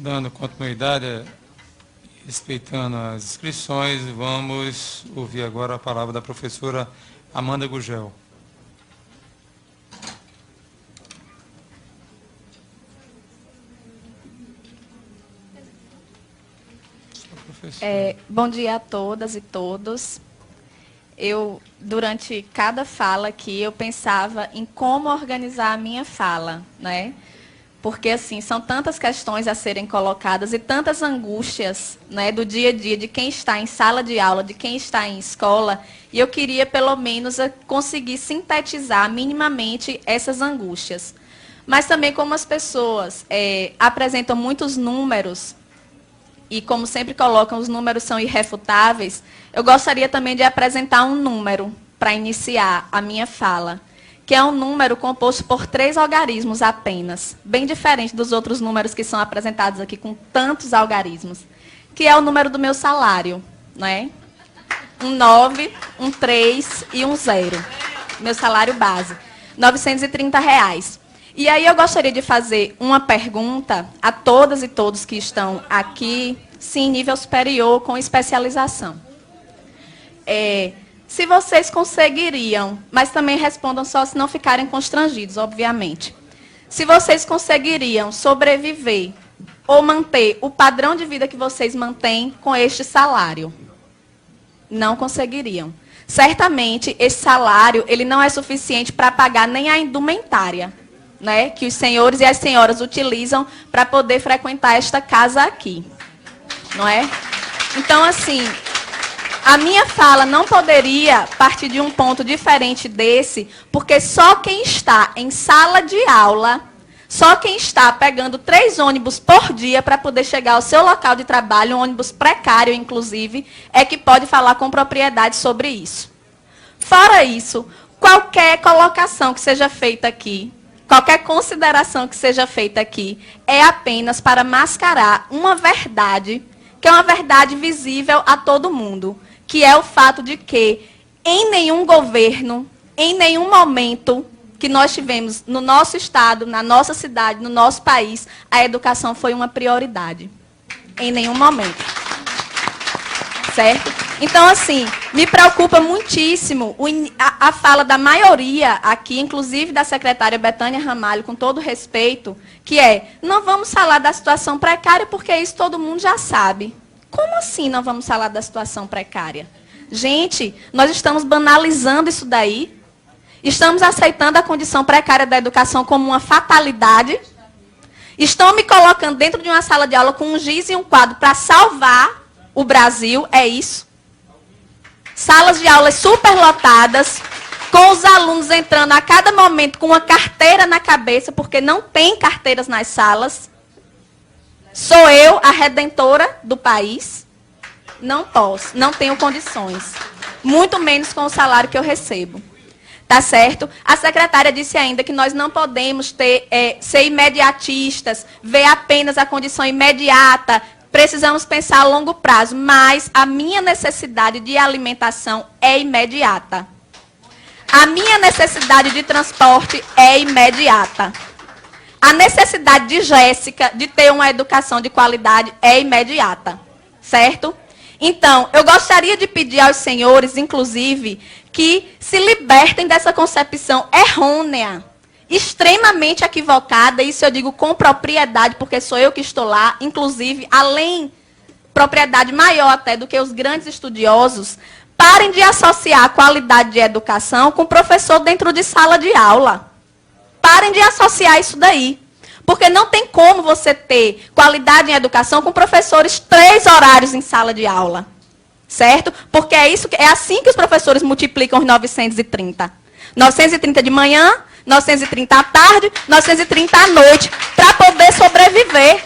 Dando continuidade, respeitando as inscrições, vamos ouvir agora a palavra da professora Amanda Gugel. Bom dia a todas e todos. Durante cada fala aqui, eu pensava em como organizar a minha fala, né? Porque, assim, são tantas questões a serem colocadas e tantas angústias, né, do dia a dia, de quem está em sala de aula, de quem está em escola, e eu queria, pelo menos, conseguir sintetizar minimamente essas angústias. Mas também, como as pessoas apresentam muitos números, e como sempre colocam, os números são irrefutáveis, eu gostaria também de apresentar um número para iniciar a minha fala, que é um número composto por 3 algarismos apenas, bem diferente dos outros números que são apresentados aqui com tantos algarismos, que é o número do meu salário, né? Um 9, um 3 e um 0. Meu salário base, R$ 930. E aí eu gostaria de fazer uma pergunta a todas e todos que estão aqui, sim, nível superior, com especialização. Se vocês conseguiriam, mas também respondam só se não ficarem constrangidos, obviamente. Se vocês conseguiriam sobreviver ou manter o padrão de vida que vocês mantêm com este salário? Não conseguiriam. Certamente, esse salário ele não é suficiente para pagar nem a indumentária, né, que os senhores e as senhoras utilizam para poder frequentar esta casa aqui. Não é? Então, assim, a minha fala não poderia partir de um ponto diferente desse, porque só quem está em sala de aula, só quem está pegando 3 ônibus por dia para poder chegar ao seu local de trabalho, um ônibus precário, inclusive, é que pode falar com propriedade sobre isso. Fora isso, qualquer colocação que seja feita aqui, qualquer consideração que seja feita aqui, é apenas para mascarar uma verdade, que é uma verdade visível a todo mundo, que é o fato de que, em nenhum governo, em nenhum momento que nós tivemos no nosso estado, na nossa cidade, no nosso país, a educação foi uma prioridade. Em nenhum momento. Certo? Então, assim, me preocupa muitíssimo a fala da maioria aqui, inclusive da secretária Betânia Ramalho, com todo respeito, que não vamos falar da situação precária, porque isso todo mundo já sabe. Como assim não vamos falar da situação precária? Gente, nós estamos banalizando isso daí. Estamos aceitando a condição precária da educação como uma fatalidade. Estão me colocando dentro de uma sala de aula com um giz e um quadro para salvar o Brasil, é isso. Salas de aulas superlotadas, com os alunos entrando a cada momento com uma carteira na cabeça, porque não tem carteiras nas salas. Sou eu a redentora do país? Não posso, não tenho condições. Muito menos com o salário que eu recebo. Tá certo? A secretária disse ainda que nós não podemos ser imediatistas, ver apenas a condição imediata. Precisamos pensar a longo prazo, mas a minha necessidade de alimentação é imediata. A minha necessidade de transporte é imediata. A necessidade de Jéssica de ter uma educação de qualidade é imediata. Certo? Então, eu gostaria de pedir aos senhores, inclusive, que se libertem dessa concepção errônea, extremamente equivocada, isso eu digo com propriedade, porque sou eu que estou lá, inclusive, além, propriedade maior até do que os grandes estudiosos, parem de associar a qualidade de educação com professor dentro de sala de aula. Parem de associar isso daí. Porque não tem como você ter qualidade em educação com professores 3 horários em sala de aula. Certo? Porque é assim que os professores multiplicam os 930. 930 de manhã, 930 à tarde, 930 à noite, para poder sobreviver.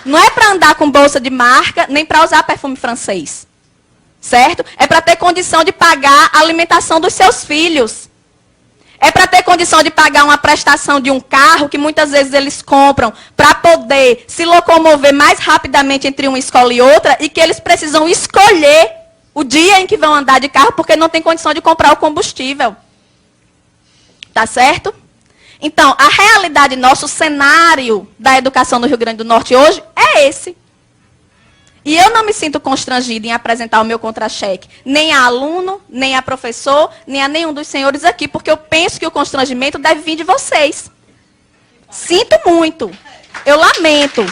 Não é para andar com bolsa de marca, nem para usar perfume francês. Certo? É para ter condição de pagar a alimentação dos seus filhos. É para ter condição de pagar uma prestação de um carro, que muitas vezes eles compram, para poder se locomover mais rapidamente entre uma escola e outra, e que eles precisam escolher o dia em que vão andar de carro, porque não tem condição de comprar o combustível. Tá certo? Então, a realidade nossa, o cenário da educação no Rio Grande do Norte hoje é esse. E eu não me sinto constrangida em apresentar o meu contra-cheque, nem a aluno, nem a professor, nem a nenhum dos senhores aqui, porque eu penso que o constrangimento deve vir de vocês. Sinto muito, eu lamento,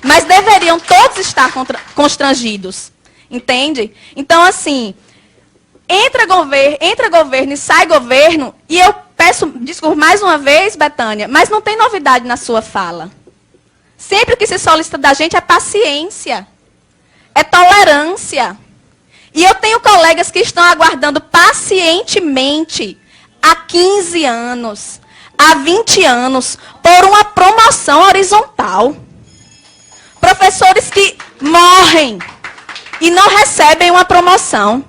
mas deveriam todos estar constrangidos, entende? Então, assim, entra governo e sai governo, e eu peço desculpa mais uma vez, Betânia, mas não tem novidade na sua fala. Sempre o que se solicita da gente é paciência. É tolerância. E eu tenho colegas que estão aguardando pacientemente há 15 anos, há 20 anos, por uma promoção horizontal. Professores que morrem e não recebem uma promoção.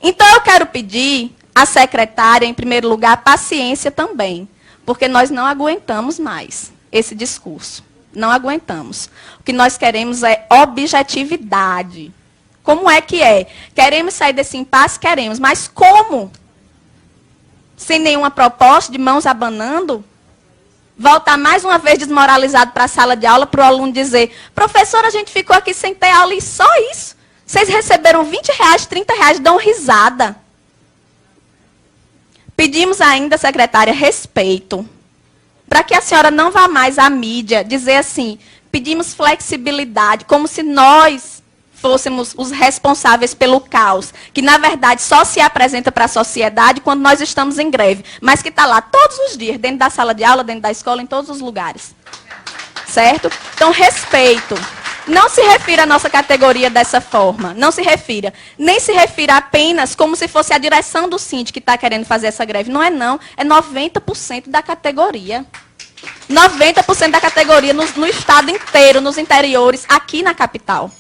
Então eu quero pedir à secretária, em primeiro lugar, paciência também, porque nós não aguentamos mais esse discurso. Não aguentamos. O que nós queremos é objetividade. Como é que é? Queremos sair desse impasse? Queremos. Mas como? Sem nenhuma proposta, de mãos abanando? Voltar mais uma vez desmoralizado para a sala de aula, para o aluno dizer, professora, a gente ficou aqui sem ter aula e só isso. Vocês receberam R$20, R$30, dão risada. Pedimos ainda, secretária, respeito. Para que a senhora não vá mais à mídia dizer assim, pedimos flexibilidade, como se nós fôssemos os responsáveis pelo caos, que na verdade só se apresenta para a sociedade quando nós estamos em greve, mas que está lá todos os dias, dentro da sala de aula, dentro da escola, em todos os lugares. Certo? Então, respeito. Não se refira à nossa categoria dessa forma, não se refira. Nem se refira apenas como se fosse a direção do Síndico que está querendo fazer essa greve. Não é não, é 90% da categoria. 90% da categoria no estado inteiro, nos interiores, aqui na capital.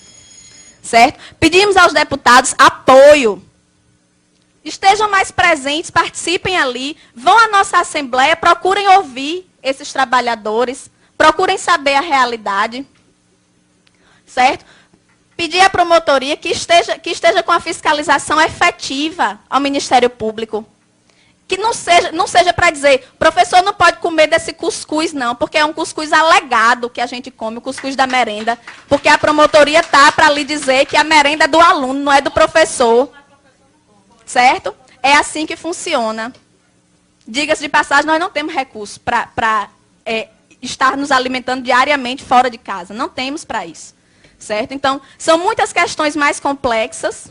Certo? Pedimos aos deputados apoio. Estejam mais presentes, participem ali, vão à nossa assembleia, procurem ouvir esses trabalhadores, procurem saber a realidade. Certo? Pedir à promotoria que esteja com a fiscalização efetiva ao Ministério Público. Que não seja para dizer, professor não pode comer desse cuscuz não, porque é um cuscuz alegado que a gente come, o cuscuz da merenda, porque a promotoria está para lhe dizer que a merenda é do aluno, não é do professor. Certo? É assim que funciona. Diga-se de passagem, nós não temos recursos para estar nos alimentando diariamente fora de casa. Não temos para isso. Certo? Então, são muitas questões mais complexas,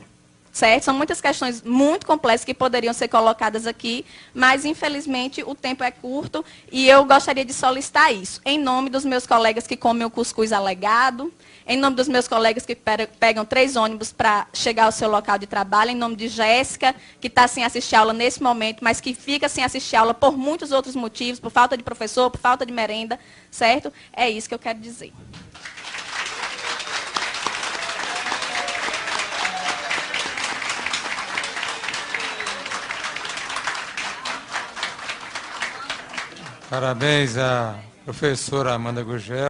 certo? São muitas questões muito complexas que poderiam ser colocadas aqui, mas, infelizmente, o tempo é curto e eu gostaria de solicitar isso. Em nome dos meus colegas que comem o cuscuz alegado, em nome dos meus colegas que pegam 3 ônibus para chegar ao seu local de trabalho, em nome de Jéssica, que está sem assistir aula nesse momento, mas que fica sem assistir aula por muitos outros motivos, por falta de professor, por falta de merenda, certo? É isso que eu quero dizer. Parabéns à professora Amanda Gurgel.